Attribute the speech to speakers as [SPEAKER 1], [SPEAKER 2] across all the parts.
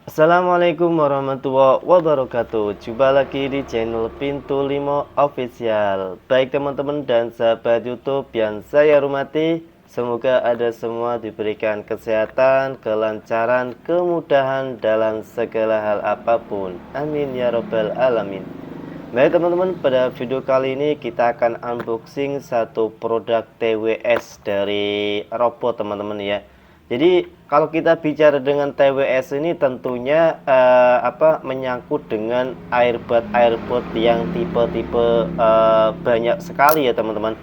[SPEAKER 1] Assalamualaikum warahmatullahi wabarakatuh. Jumpa lagi di channel Pintu Limo Official. Baik teman-teman dan sahabat YouTube yang saya hormati, semoga Anda semua diberikan kesehatan, kelancaran, kemudahan dalam segala hal apapun. Amin ya robbal alamin. Baik teman-teman, pada video kali ini kita akan unboxing satu produk TWS dari robot teman-teman ya. Jadi kalau kita bicara dengan TWS ini tentunya menyangkut dengan airbot yang tipe-tipe banyak sekali ya teman-teman.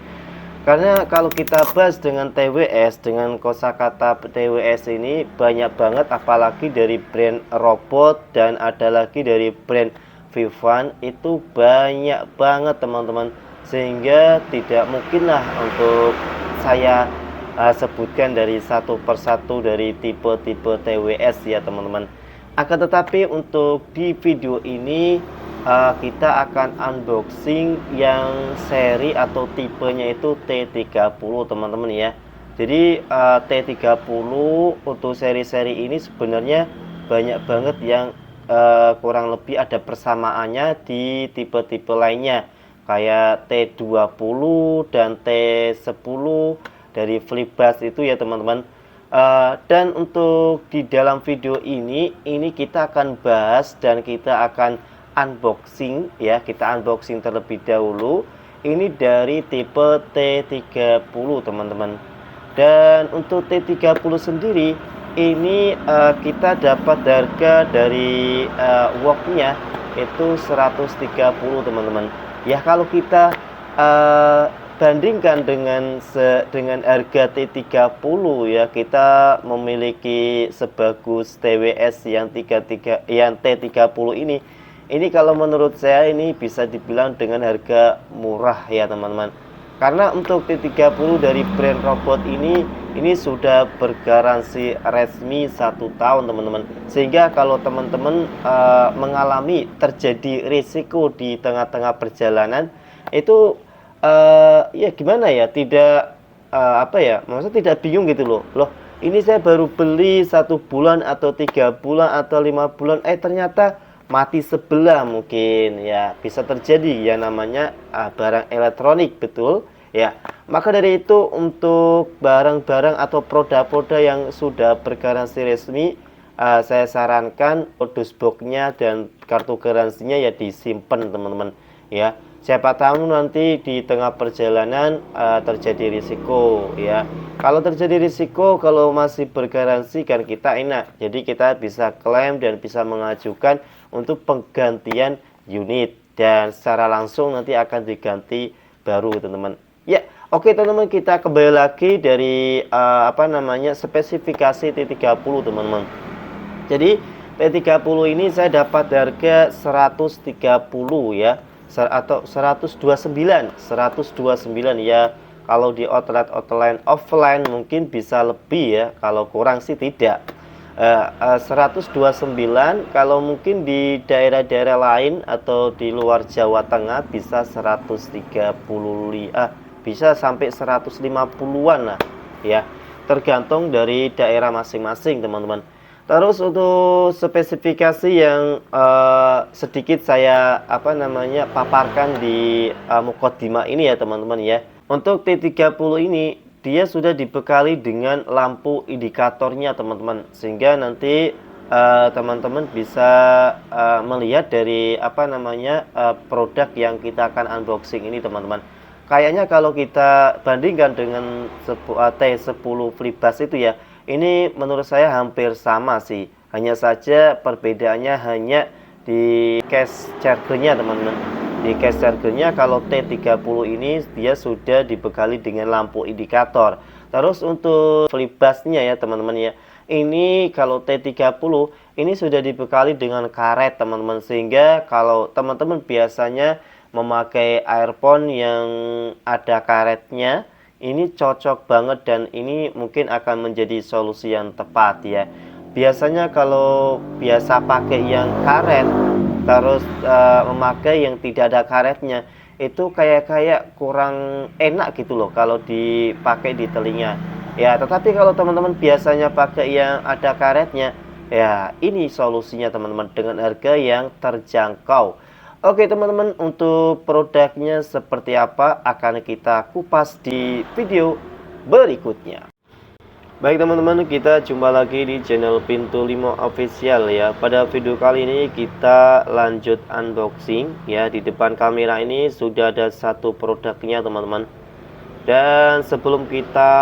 [SPEAKER 1] Karena kalau kita bahas dengan TWS, dengan kosakata TWS ini banyak banget, apalagi dari brand robot dan ada lagi dari brand Vivan, itu banyak banget teman-teman, sehingga tidak mungkinlah untuk saya sebutkan dari satu persatu dari tipe-tipe TWS ya teman-teman. Akan tetapi untuk di video ini kita akan unboxing yang seri atau tipenya itu T30 teman-teman ya. Jadi T30 untuk seri-seri ini sebenarnya banyak banget yang kurang lebih ada persamaannya di tipe-tipe lainnya, kayak T20 dan T10 dari Flipbus itu ya teman-teman. Dan untuk di dalam video ini kita akan bahas dan kita akan unboxing ya, kita unboxing terlebih dahulu ini dari tipe T30 teman-teman. Dan untuk T30 sendiri ini kita dapat harga dari worknya itu 130 teman-teman ya. Kalau kita bandingkan dengan harga T30 ya, kita memiliki sebagus TWS yang T30 ini kalau menurut saya ini bisa dibilang dengan harga murah ya teman-teman. Karena untuk T30 dari brand robot ini sudah bergaransi resmi 1 tahun teman-teman, sehingga kalau teman-teman mengalami terjadi risiko di tengah-tengah perjalanan itu ya gimana ya, tidak maksudnya tidak bingung gitu loh, ini saya baru beli 1 bulan atau 3 bulan atau 5 bulan ternyata mati sebelah, mungkin ya bisa terjadi ya, namanya barang elektronik, betul ya. Maka dari itu untuk barang-barang atau produk-produk yang sudah bergaransi resmi, saya sarankan dusboxnya dan kartu garansinya ya disimpan teman-teman ya. Siapa tahu nanti di tengah perjalanan terjadi risiko ya. Kalau terjadi risiko, kalau masih bergaransi kan kita enak, jadi kita bisa klaim dan bisa mengajukan untuk penggantian unit, dan secara langsung nanti akan diganti baru teman-teman ya. Oke teman-teman, kita kembali lagi dari spesifikasi T30 teman-teman. Jadi T30 ini saya dapat harga 130 ya, atau 129 ya. Kalau di outlet offline mungkin bisa lebih ya, kalau kurang sih tidak. 129, kalau mungkin di daerah-daerah lain atau di luar Jawa Tengah bisa 130, bisa sampai 150-an lah ya, tergantung dari daerah masing-masing teman-teman. Terus untuk spesifikasi yang sedikit saya paparkan di mukaddimah ini ya teman-teman ya. Untuk T30 ini dia sudah dibekali dengan lampu indikatornya teman-teman, sehingga nanti teman-teman bisa melihat dari produk yang kita akan unboxing ini teman-teman. Kayaknya kalau kita bandingkan dengan T10 Flipbus itu ya, ini menurut saya hampir sama sih. Hanya saja perbedaannya hanya di case chargernya teman-teman. Di case chargernya kalau T30 ini dia sudah dibekali dengan lampu indikator. Terus untuk Flipbusnya ya teman-teman ya, ini kalau T30 ini sudah dibekali dengan karet teman-teman, sehingga kalau teman-teman biasanya memakai earphone yang ada karetnya, ini cocok banget dan ini mungkin akan menjadi solusi yang tepat ya. Biasanya kalau biasa pakai yang karet terus memakai yang tidak ada karetnya, itu kayak kurang enak gitu loh kalau dipakai di telinga ya. Tetapi kalau teman-teman biasanya pakai yang ada karetnya, Ya, ini solusinya teman-teman, dengan harga yang terjangkau. Oke teman-teman, untuk produknya seperti apa akan kita kupas di video berikutnya. Baik teman-teman, kita jumpa lagi di channel Pintu Limo Official ya. Pada video kali ini kita lanjut unboxing ya. Di depan kamera ini sudah ada satu produknya teman-teman. Dan sebelum kita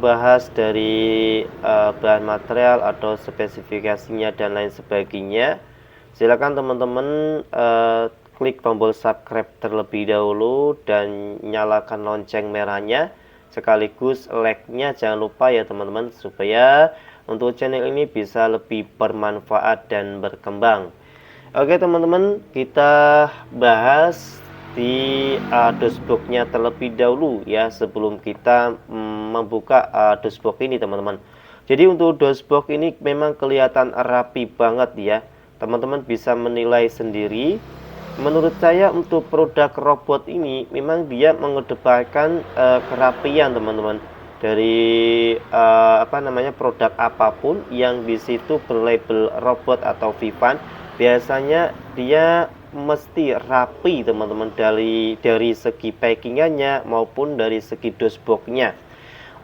[SPEAKER 1] bahas dari bahan material atau spesifikasinya dan lain sebagainya, silakan teman-teman klik tombol subscribe terlebih dahulu dan nyalakan lonceng merahnya, sekaligus like-nya jangan lupa ya teman-teman, supaya untuk channel ini bisa lebih bermanfaat dan berkembang. Oke teman-teman, kita bahas di dashboardnya terlebih dahulu ya, sebelum kita membuka dashboard ini teman-teman. Jadi untuk dashboard ini memang kelihatan rapi banget ya, teman-teman bisa menilai sendiri. Menurut saya untuk produk robot ini memang dia mengedepankan kerapian teman-teman. Dari produk apapun yang disitu berlabel robot atau Vivan, biasanya dia mesti rapi teman-teman, dari segi packingannya maupun dari segi dashboardnya.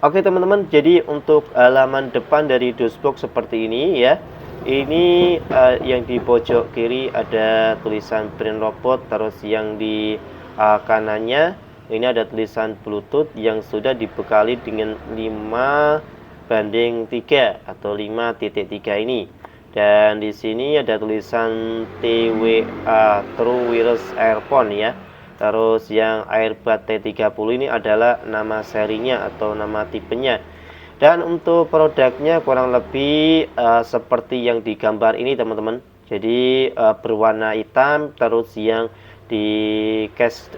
[SPEAKER 1] Oke teman-teman, jadi untuk halaman depan dari dashboard seperti ini ya. Ini yang di pojok kiri ada tulisan brand robot, terus yang di kanannya ini ada tulisan Bluetooth yang sudah dibekali dengan 5:3 atau 5.3 ini. Dan di sini ada tulisan TWA, True Wireless Earphone ya. Terus yang Airbud T30 ini adalah nama serinya atau nama tipenya. Dan untuk produknya kurang lebih seperti yang digambar ini teman-teman. Jadi berwarna hitam, terus yang di case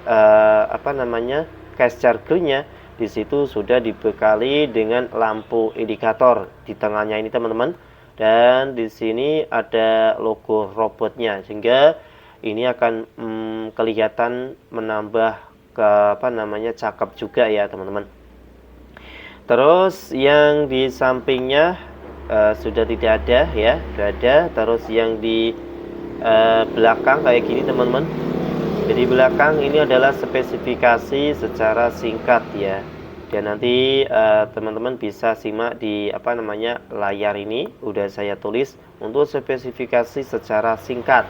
[SPEAKER 1] case chargernya di situ sudah dibekali dengan lampu indikator di tengahnya ini teman-teman. Dan di sini ada logo robotnya, sehingga ini akan kelihatan menambah cakep juga ya teman-teman. Terus yang di sampingnya sudah tidak ada ya, tidak ada. Terus yang di belakang kayak gini teman-teman. Jadi belakang ini adalah spesifikasi secara singkat ya. Dan nanti teman-teman bisa simak di layar ini, udah saya tulis untuk spesifikasi secara singkat.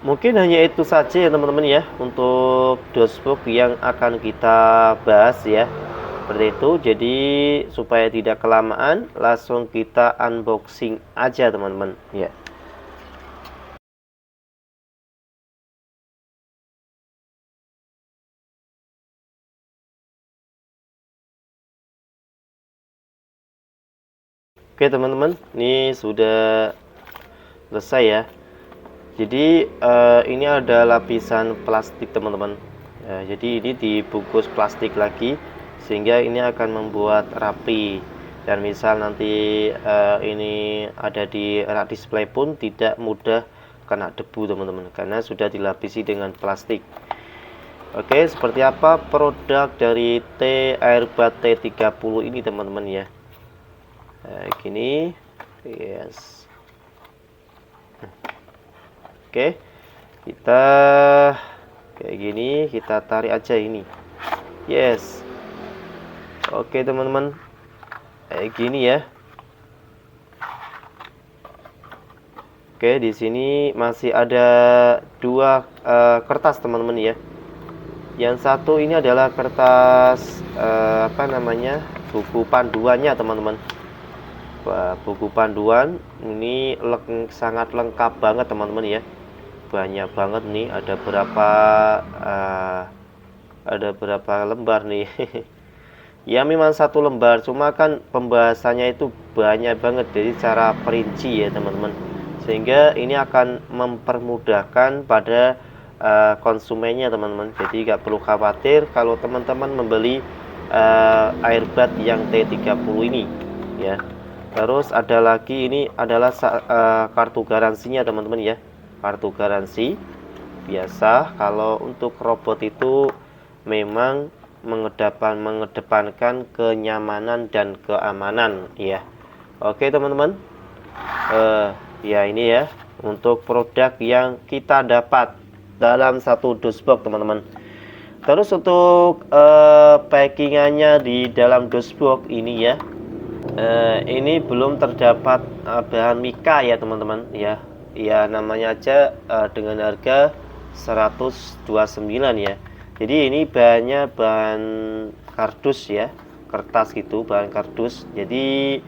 [SPEAKER 1] Mungkin hanya itu saja ya teman-teman ya untuk dashboard yang akan kita bahas ya. Seperti itu. Jadi supaya tidak kelamaan, langsung kita unboxing aja teman-teman ya. Oke teman-teman, ini sudah selesai ya. Jadi ini ada lapisan plastik teman-teman. Jadi ini dibungkus plastik lagi, sehingga ini akan membuat rapi. Dan misal nanti ini ada di rak display pun tidak mudah kena debu teman-teman, karena sudah dilapisi dengan plastik. Oke, seperti apa produk dari Airbud T30 ini teman-teman ya. Gini, yes. Oke, kita kayak gini, kita tarik aja ini, yes. Oke teman-teman, kayak gini ya. Oke, di sini masih ada dua kertas teman-teman ya. Yang satu ini adalah kertas buku panduannya teman-teman. Buku panduan ini sangat lengkap banget teman-teman ya. Banyak banget nih, ada berapa lembar nih. Ya memang satu lembar, cuma kan pembahasannya itu banyak banget, jadi cara perinci ya teman-teman, sehingga ini akan mempermudahkan pada konsumennya teman-teman. Jadi nggak perlu khawatir kalau teman-teman membeli Airbud yang T30 ini ya. Terus ada lagi, ini adalah kartu garansinya teman-teman ya. Kartu garansi biasa kalau untuk robot itu memang mengedepankan kenyamanan dan keamanan ya. Oke teman-teman, ya ini ya untuk produk yang kita dapat dalam satu dosbox teman-teman. Terus untuk packingannya di dalam dosbox ini ya, ini belum terdapat bahan mika ya teman-teman ya. Ya namanya aja dengan harga 129 ya. Jadi ini bahannya bahan kardus ya, kertas gitu, bahan kardus. Jadi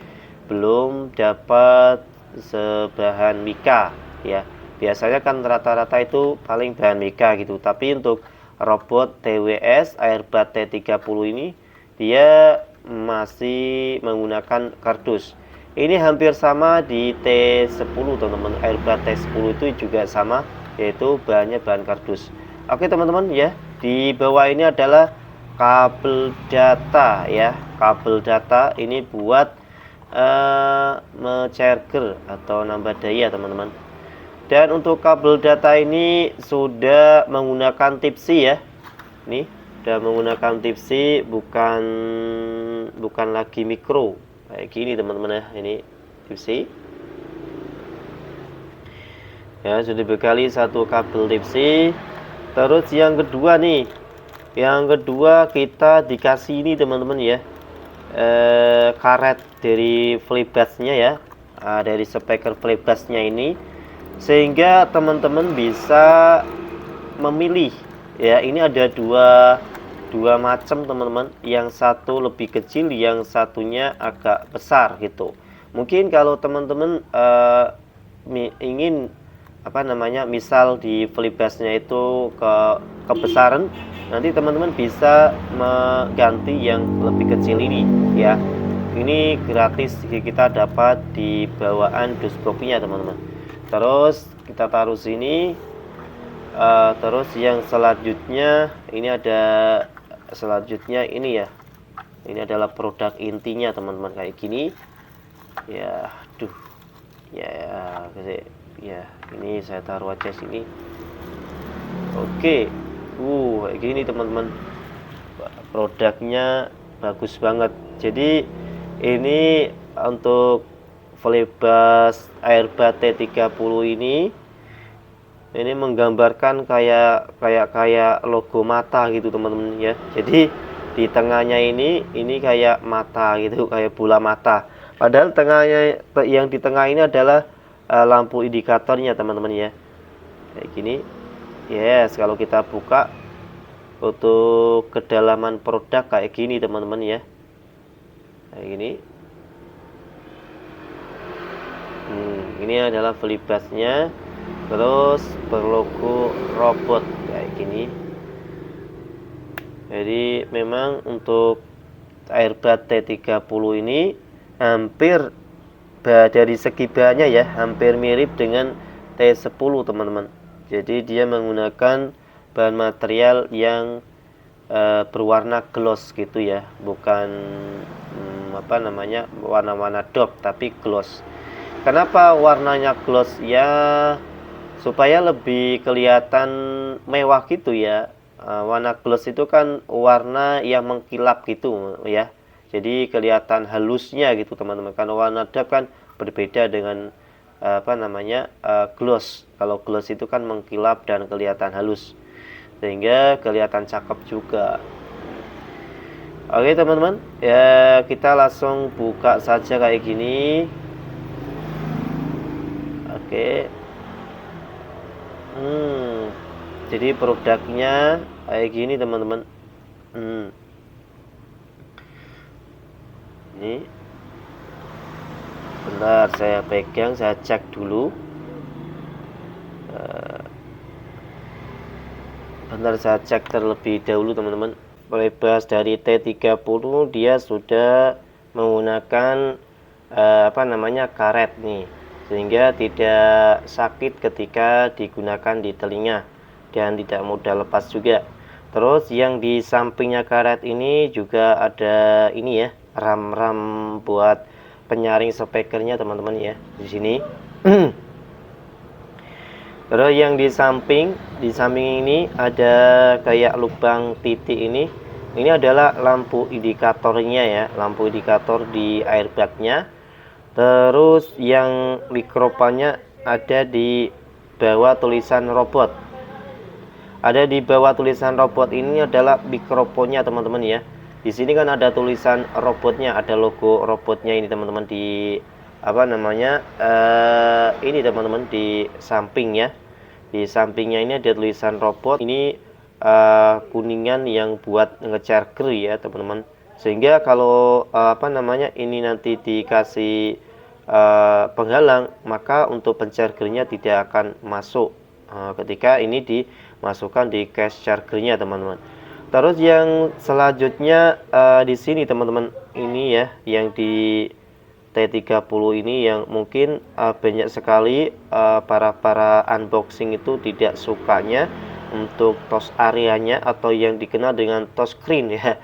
[SPEAKER 1] belum dapat sebahan mika ya. Biasanya kan rata-rata itu paling bahan mika gitu. Tapi untuk robot TWS Airbat T30 ini dia masih menggunakan kardus. Ini hampir sama di T10 teman-teman. Airbat T10 itu juga sama, yaitu bahannya bahan kardus. Oke teman-teman ya, di bawah ini adalah kabel data ya. Kabel data ini buat charger atau nambah daya teman-teman. Dan untuk kabel data ini sudah menggunakan Type-C ya. Nih, sudah menggunakan Type-C, bukan lagi mikro kayak gini teman-teman ya. Ini Type-C. Ya, sudah dibekali satu kabel Type-C. Terus yang kedua nih, yang kedua kita dikasih ini teman-teman ya, karet dari flybusnya ya, dari speaker flybusnya ini, sehingga teman-teman bisa memilih ya. Ini ada dua macam teman-teman, yang satu lebih kecil, yang satunya agak besar gitu. Mungkin kalau teman-teman ingin misal di flybusnya itu kebesaran, nanti teman-teman bisa mengganti yang lebih kecil ini ya. Ini gratis kita dapat di bawaan dosboxnya teman-teman. Terus kita taruh sini. Terus yang selanjutnya ini ada ini ya. Ini adalah produk intinya teman-teman, kayak gini ya. Ya ini saya taruh aja sini. Oke, kayak gini teman-teman, produknya bagus banget. Jadi ini untuk flybus Airbat T30 ini menggambarkan kayak logo mata gitu teman-teman ya. Jadi di tengahnya ini kayak mata gitu, kayak bola mata. Padahal yang di tengah ini adalah lampu indikatornya teman-teman ya, kayak gini. Yes, kalau kita buka untuk kedalaman produk kayak gini teman-teman ya, kayak gini. Ini adalah flybusnya, terus berlogo robot kayak gini. Jadi memang untuk Airbat T30 ini hampir dari segi bahannya ya, hampir mirip dengan T10 teman-teman. Jadi dia menggunakan bahan material yang berwarna gloss gitu ya, bukan warna-warna dop, tapi gloss. Kenapa warnanya gloss ya? Supaya lebih kelihatan mewah gitu ya. Warna gloss itu kan warna yang mengkilap gitu ya. Jadi kelihatan halusnya gitu teman-teman. Karena warna dap kan berbeda dengan gloss. Kalau gloss itu kan mengkilap dan kelihatan halus, sehingga kelihatan cakep juga. Oke teman-teman, ya kita langsung buka saja kayak gini. Oke. Jadi produknya kayak gini teman-teman. Ini bentar, saya pegang, saya cek dulu. Bentar, saya cek terlebih dahulu teman-teman. Flybus dari T30 dia sudah menggunakan karet nih, sehingga tidak sakit ketika digunakan di telinga dan tidak mudah lepas juga. Terus yang di sampingnya karet ini juga ada ini ya, ram buat penyaring speakernya teman-teman ya, di sini. Terus yang di samping ini ada kayak lubang titik ini. Ini adalah lampu indikatornya ya, lampu indikator di airbagnya. Terus yang mikrofonnya ada di bawah tulisan robot. Ada di bawah tulisan robot ini adalah mikrofonnya teman-teman ya. Di sini kan ada tulisan robotnya, ada logo robotnya ini teman-teman di apa namanya? Ini teman-teman di samping ya. Di sampingnya ini ada tulisan robot. Ini kuningan yang buat ngecharger ya teman-teman. Sehingga kalau apa namanya ini nanti dikasih penghalang, maka untuk penchargernya tidak akan masuk ketika ini dimasukkan di case chargernya teman-teman. Terus yang selanjutnya di sini teman-teman, ini ya yang di T30 ini yang mungkin banyak sekali para unboxing itu tidak sukanya untuk touch areanya atau yang dikenal dengan touch screen ya.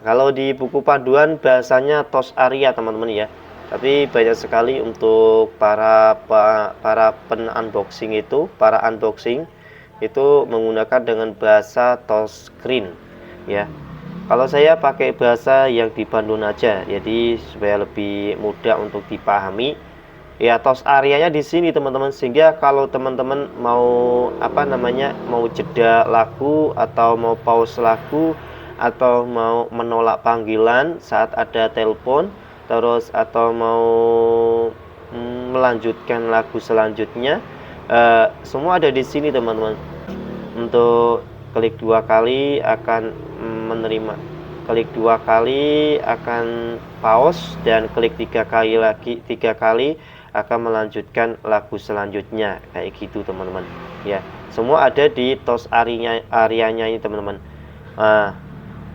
[SPEAKER 1] Kalau di buku panduan bahasanya touch area teman-teman ya. Tapi banyak sekali untuk para unboxing itu menggunakan dengan bahasa touch screen ya. Kalau saya pakai bahasa yang di panduan aja, jadi supaya lebih mudah untuk dipahami. Ya, touch areanya di sini teman-teman, sehingga kalau teman-teman mau apa namanya, mau jeda lagu atau mau pause lagu atau mau menolak panggilan saat ada telepon, terus atau mau melanjutkan lagu selanjutnya, semua ada di sini teman-teman. Untuk klik 2 kali akan menerima, klik 2 kali akan pause, dan klik 3 kali lagi, 3 kali akan melanjutkan lagu selanjutnya, kayak gitu teman-teman ya. Semua ada di touch areanya ini teman-teman. Nah,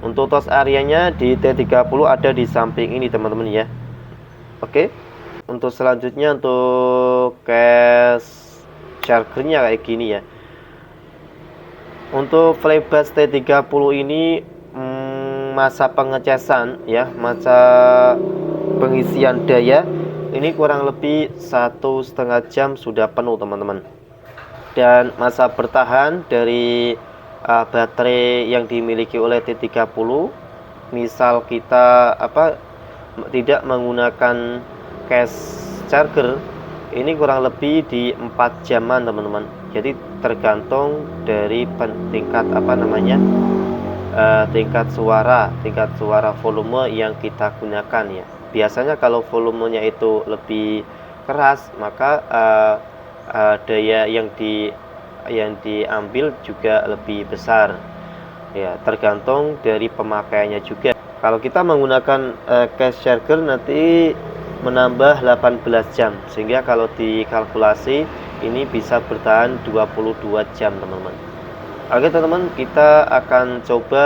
[SPEAKER 1] untuk touch areanya di T30 ada di samping ini teman-teman ya. Oke. Untuk selanjutnya untuk case chargernya kayak gini ya. Untuk FlyBuds T30 ini masa pengecasan ya, masa pengisian daya ini kurang lebih 1,5 jam sudah penuh teman-teman. Dan masa bertahan dari baterai yang dimiliki oleh T30, misal kita tidak menggunakan case charger, ini kurang lebih di 4 jaman teman-teman. Jadi tergantung dari tingkat tingkat suara volume yang kita gunakan ya. Biasanya kalau volumenya itu lebih keras, maka daya yang diambil juga lebih besar ya, tergantung dari pemakaiannya juga. Kalau kita menggunakan case charger nanti menambah 18 jam, sehingga kalau dikalkulasi ini bisa bertahan 22 jam teman-teman. Oke teman-teman, kita akan coba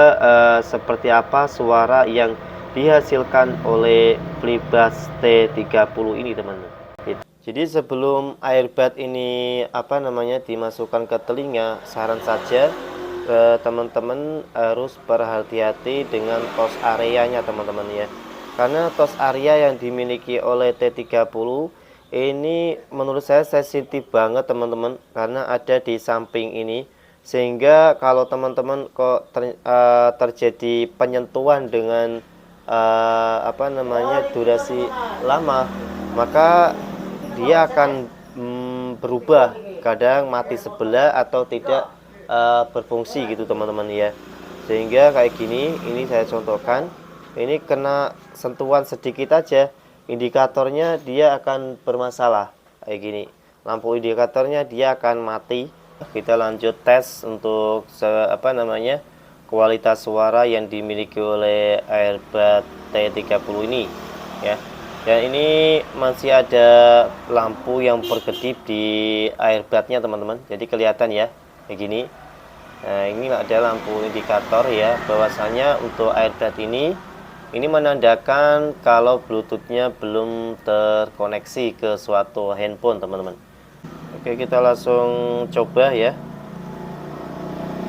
[SPEAKER 1] seperti apa suara yang dihasilkan oleh FlyBuds T30 ini teman-teman. Jadi sebelum earbud ini dimasukkan ke telinga, saran saja teman-teman harus berhati-hati dengan touch areanya teman-teman ya. Karena touch area yang dimiliki oleh T30 ini menurut saya sensitif banget teman-teman, karena ada di samping ini, sehingga kalau teman-teman kok terjadi penyentuhan dengan durasi lama, maka dia akan berubah, kadang mati sebelah atau tidak berfungsi gitu teman-teman ya. Sehingga kayak gini, ini saya contohkan, ini kena sentuhan sedikit aja, indikatornya dia akan bermasalah kayak gini, lampu indikatornya dia akan mati. Kita lanjut tes untuk kualitas suara yang dimiliki oleh earbud T30 ini ya. Dan ini masih ada lampu yang berkedip di earbudnya teman-teman, jadi kelihatan ya kayak gini. Nah, ini ada lampu indikator ya, bahwasanya untuk earbud ini menandakan kalau bluetoothnya belum terkoneksi ke suatu handphone teman-teman. Oke, kita langsung coba ya.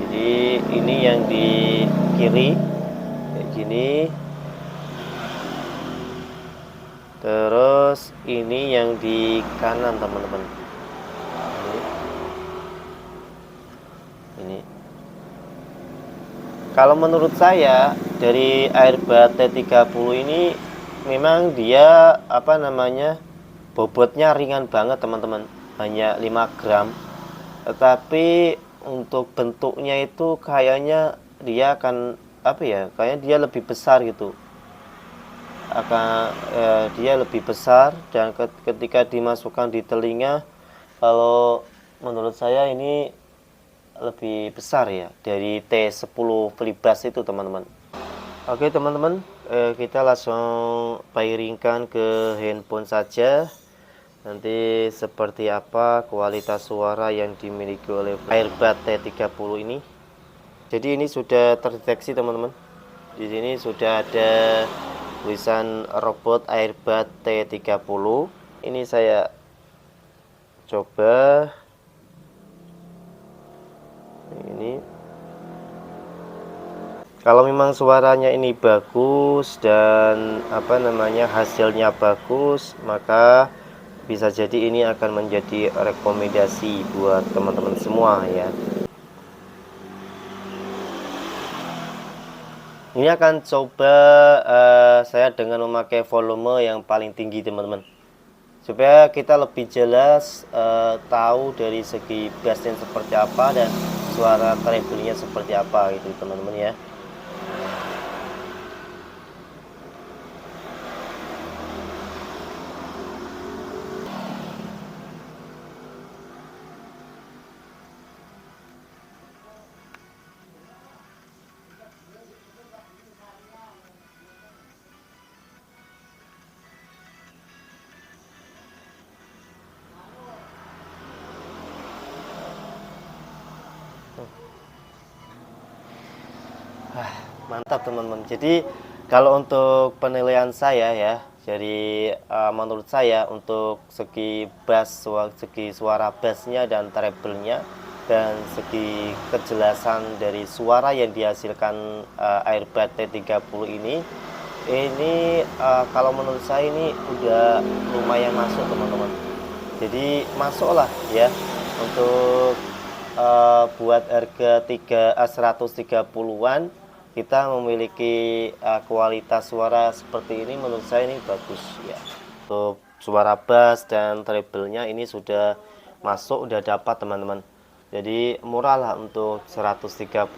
[SPEAKER 1] Jadi ini yang di kiri kayak gini, terus ini yang di kanan teman-teman. Ini kalau menurut saya dari earbud T30 ini memang dia apa namanya, bobotnya ringan banget teman-teman, hanya 5 gram. Tetapi untuk bentuknya itu kayaknya dia akan apa ya, kayaknya dia lebih besar gitu. Dia lebih besar, dan ketika dimasukkan di telinga, kalau menurut saya ini lebih besar ya dari T10 Flipbus itu teman-teman. Oke teman-teman, kita langsung pairingkan ke handphone saja. Nanti seperti apa kualitas suara yang dimiliki oleh Airbud T30 ini. Jadi ini sudah terdeteksi teman-teman. Di sini sudah ada tulisan robot Airbud T30. Ini saya coba. Ini kalau memang suaranya ini bagus dan apa namanya hasilnya bagus, maka bisa jadi ini akan menjadi rekomendasi buat teman-teman semua ya. Ini akan coba saya dengan memakai volume yang paling tinggi teman-teman, supaya kita lebih jelas tahu dari segi bassnya seperti apa dan suara treble-nya seperti apa gitu teman-teman ya. Mantap teman-teman. Jadi kalau untuk penilaian saya ya, jadi menurut saya untuk segi bass, segi suara bassnya dan treble-nya, dan segi kejelasan dari suara yang dihasilkan Airbud T30 ini kalau menurut saya ini udah lumayan masuk teman-teman. Jadi masuklah ya untuk buat harga 130-an kita memiliki kualitas suara seperti ini. Menurut saya ini bagus ya. Untuk suara bass dan treble-nya ini sudah masuk, udah dapat teman-teman. Jadi murah lah, untuk 130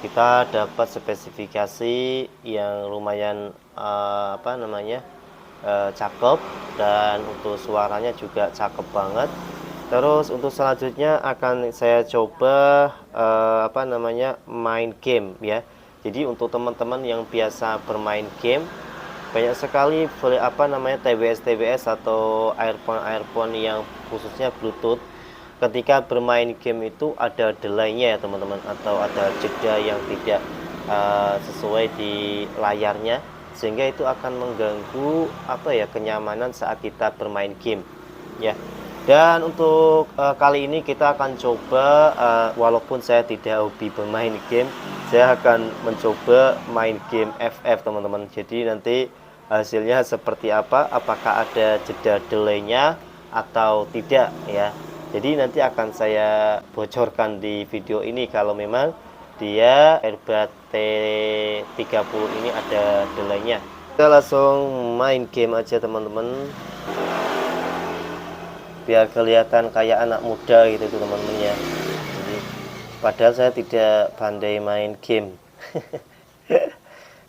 [SPEAKER 1] kita dapat spesifikasi yang lumayan apa namanya cakep, dan untuk suaranya juga cakep banget. Terus untuk selanjutnya akan saya coba apa namanya main game ya. Jadi untuk teman-teman yang biasa bermain game, banyak sekali apa namanya TWS atau earphone yang khususnya Bluetooth. Ketika bermain game itu ada delay-nya ya teman-teman, atau ada jeda yang tidak sesuai di layarnya, sehingga itu akan mengganggu apa ya kenyamanan saat kita bermain game ya. Dan untuk kali ini kita akan coba, walaupun saya tidak hobi bermain game, saya akan mencoba main game FF teman-teman. Jadi nanti hasilnya seperti apa, apakah ada jeda delay-nya atau tidak ya. Jadi nanti akan saya bocorkan di video ini kalau memang dia Airbud T30 ini ada delay-nya. Kita langsung main game aja teman-teman, biar kelihatan kayak anak muda gitu teman-teman ya. Jadi padahal saya tidak pandai main game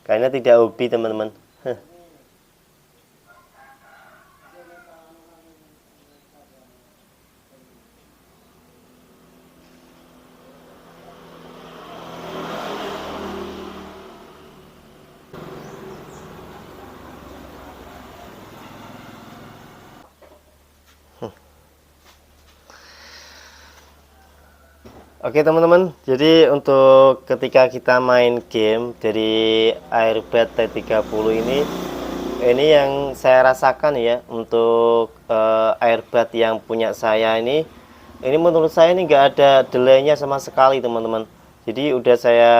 [SPEAKER 1] karena tidak hobi teman-teman. Oke teman-teman, jadi untuk ketika kita main game dari Airbud T30 ini yang saya rasakan ya, untuk Airbud yang punya saya ini menurut saya ini enggak ada delaynya sama sekali teman-teman. Jadi udah saya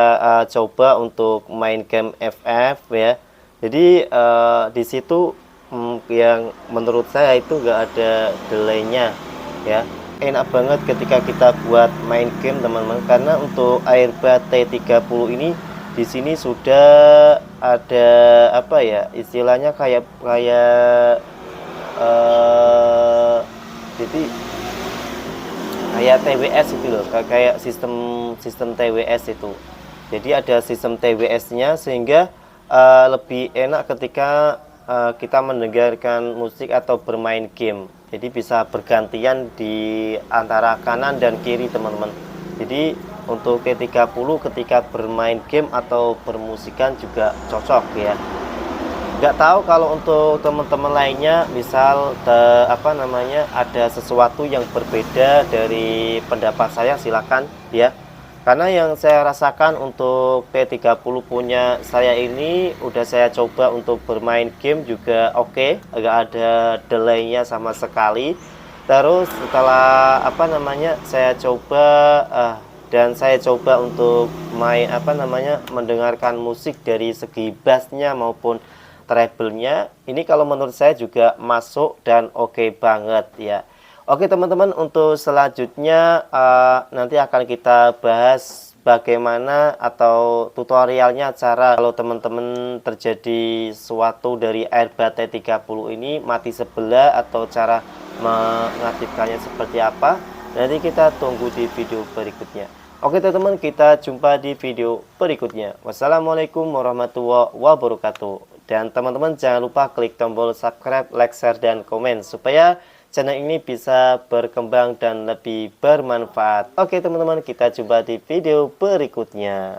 [SPEAKER 1] coba untuk main game FF ya. Jadi di situ yang menurut saya itu enggak ada delaynya ya. Enak banget ketika kita buat main game teman-teman, karena untuk Airbud T30 ini di sini sudah ada apa ya, istilahnya kayak eh jadi kayak TWS itu loh, kayak sistem sistem TWS itu. Jadi ada sistem TWS-nya sehingga lebih enak ketika kita mendengarkan musik atau bermain game. Jadi bisa bergantian di antara kanan dan kiri teman-teman. Jadi untuk T30 ketika bermain game atau bermusikan juga cocok ya. Nggak tahu kalau untuk teman-teman lainnya, misal apa namanya, ada sesuatu yang berbeda dari pendapat saya, silakan ya. Karena yang saya rasakan untuk P30 punya saya ini udah saya coba untuk bermain game juga oke, nggak ada delaynya sama sekali. Terus setelah apa namanya saya coba dan saya coba untuk main apa namanya mendengarkan musik dari segi bassnya maupun treble-nya, ini kalau menurut saya juga masuk dan oke banget ya. Oke teman-teman, untuk selanjutnya nanti akan kita bahas bagaimana atau tutorialnya cara kalau teman-teman terjadi suatu dari Airbus T30 ini mati sebelah atau cara mengaktifkannya seperti apa. Nanti kita tunggu di video berikutnya. Oke teman-teman, kita jumpa di video berikutnya. Wassalamualaikum warahmatullahi wabarakatuh. Dan teman-teman jangan lupa klik tombol subscribe, like, share, dan komen supaya channel ini bisa berkembang dan lebih bermanfaat. Oke teman-teman, kita jumpa di video berikutnya.